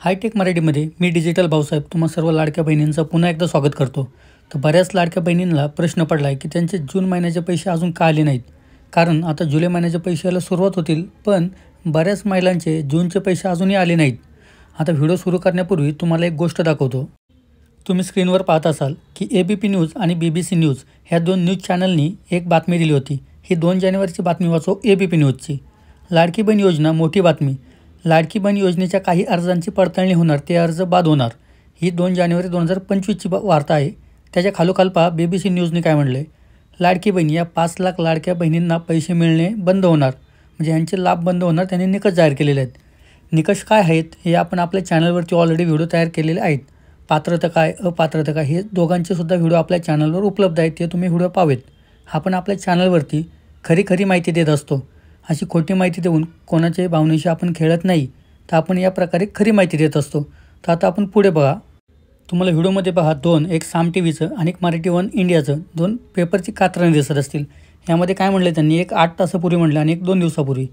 Hi tech मराठीमध्ये मी digital Bhausaheb तुम्हा सर्व लाडक्या बहिणींचं पुन्हा एकदा स्वागत करतो। तर बऱ्याच लाडक्या बहिणींना प्रश्न पडला आहे की त्यांचे जून महिन्याचे पैसे अजून का आले नाहीत। कारण आता जुलै महिन्याचे पैसे यायला सुरुवात होतील, पण बऱ्याच महिलांचे जूनचे पैसे अजूनही आले नाहीत। आता व्हिडिओ सुरू करण्यापूर्वी तुम्हाला एक गोष्ट दाखवतो। तुम्ही स्क्रीनवर पाहत असाल की एबीपी न्यूज आणि बीबीसी न्यूज ह्या दोन न्यूज चॅनलनी एक बातमी दिली होती। ही 2 जानेवारीची बातमी वाचो एबीपी न्यूजची। लाडकी बहीण योजना मोठी बातमी। लाडकी बहीण योजनेच्या काही अर्जांची पडताळणी होणार, ते अर्ज बाद होणार। ही 2 जानेवारी 2025ची वार्ता आहे। त्याच्या खालोखाल पहा बीबीसी न्यूजने काय म्हणले। लाडकी बहीण या 5 लाख लाडक्या बहिणींना पैसे मिळणे बंद होणार, म्हणजे यांचे लाभ बंद होणार। त्यांनी निकष जाहीर केलेले आहेत। निकष काय आहेत हे आपण आपल्या चॅनलवरती ऑलरेडी व्हिडिओ तयार केलेले आहेत। पात्रता काय, अपात्रता काय, हे दोघांचे सुद्धा व्हिडिओ आपल्या चॅनलवर उपलब्ध आहेत, ते तुम्ही व्हिडिओ पाहावेत। आपण आपल्या चॅनलवरती खरी माहिती देत असतो। अशी खोटी माहिती देऊन कोणाच्याही भावनेशी आपण खेळत नाही। तर आपण या प्रकारे खरी माहिती देत असतो। तर आता आपण पुढे बघा। तुम्हाला व्हिडिओमध्ये पहा एक साम टीव्हीचं आणि एक मराठी वन इंडियाचं 2 पेपरची कात्रणे दिसत असतील। यामध्ये काय म्हणले त्यांनी, एक 8 तासापूर्वी म्हणले आणि एक 2 दिवसापूर्वी।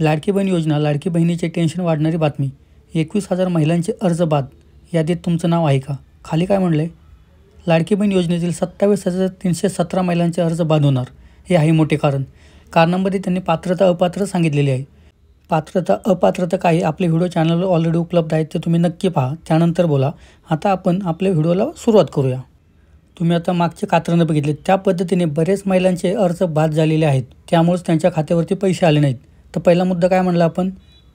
लाडकी बहीण योजना, लाडकी बहिणीचे टेन्शन वाढणारी बातमी। 21,000 महिलांचे अर्ज बाद, यादीत तुमचं नाव आहे का? खाली काय म्हणले, लाडकी बहीण योजनेतील 27,317 महिलांचे अर्ज बाद होणार, हे आहे मोठे कारण। कारणांमध्ये त्यांनी पात्रता अपात्र सांगितलेली आहे। पात्रता अपात्रता काय आपले व्हिडिओ चॅनलवर ऑलरेडी उपलब्ध आहेत, ते तुम्ही नक्की पहा, त्यानंतर बोला। आता आपण आपल्या व्हिडिओला सुरुवात करूया। तुम्ही आता मागचे कात्रणे बघितले, त्या पद्धतीने बरेच महिलांचे अर्ज बाद झालेले आहेत, त्यामुळेच त्यांच्या खात्यावरती पैसे आले नाहीत। तर पहिला मुद्दा काय म्हणला आपण,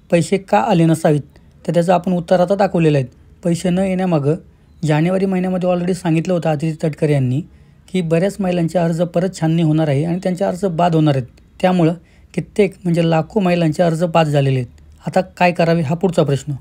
पैसे का आले नसावीत, तर त्याचं आपण उत्तर आता दाखवलेलं आहे। पैसे न येण्यामागं जानेवारी महिन्यामध्ये ऑलरेडी सांगितलं होतं आदिती तटकरे यांनी की बऱ्याच महिलांचे अर्ज परत छाननी होणार आहे आणि त्यांचे अर्ज बाद होणार आहेत। त्यामुळं कित्येक म्हणजे लाखो महिलांचे अर्ज बाद झालेले आहेत। आता काय करावे हा पुढचा प्रश्न।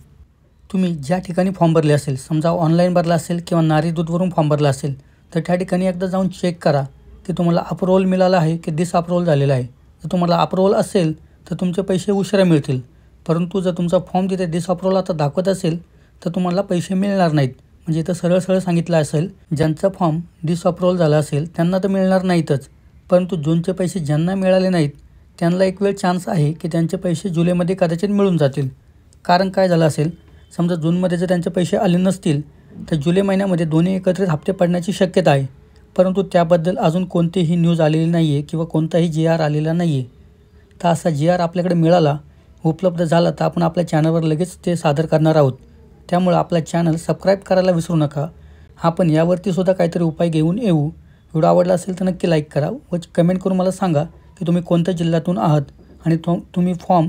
तुम्ही ज्या ठिकाणी फॉर्म भरले असेल, समजा ऑनलाईन भरला असेल किंवा नारी दूधवरून फॉर्म भरला असेल, तर त्या ठिकाणी एकदा जाऊन चेक करा की तुम्हाला अप्रूव्हल मिळाला आहे की डिसअप्रूव्हल झालेला आहे। जर तुम्हाला अप्रूव्हल असेल तर तुमचे पैसे उशिरा मिळतील, परंतु जर तुमचा फॉर्म तिथे डिसअप्रूव्हल आता दाखवत असेल तर तुम्हाला पैसे मिळणार नाहीत। म्हणजे इथं सरळ सांगितलं असेल, ज्यांचा फॉर्म डिसअप्रूव्हल झाला असेल त्यांना तर मिळणार नाहीतच, परंतु जूनचे पैसे ज्यांना मिळाले नाहीत त्यांना एक वेळ चान्स आहे की त्यांचे पैसे जुलैमध्ये कदाचित मिळून जातील। कारण काय झालं असेल, समजा जूनमध्ये जर त्यांचे पैसे आले नसतील तर जुलै महिन्यामध्ये दोन्ही एकत्रित हप्ते पडण्याची शक्यता आहे, परंतु त्याबद्दल अजून कोणतीही न्यूज आलेली नाही आहे किंवा कोणताही GR आलेला नाही आहे। तर असा GR आपल्याकडे मिळाला, उपलब्ध झाला, तर आपण आपल्या चॅनलवर लगेच ते सादर करणार आहोत। त्यामुळे आपला चॅनल सबस्क्राईब करायला विसरू नका। आपण यावरती सुद्धा काहीतरी उपाय घेऊन येऊ। व्हिडिओ आवडला असेल तर नक्की लाईक करा व कमेंट करून मला सांगा की तुम्ही कोणत्या जिल्ह्यातून आहात आणि तुम्ही फॉर्म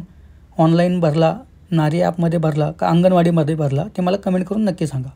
ऑनलाईन भरला, नारी ॲपमध्ये भरला का अंगणवाडीमध्ये भरला, ते मला कमेंट करून नक्की सांगा।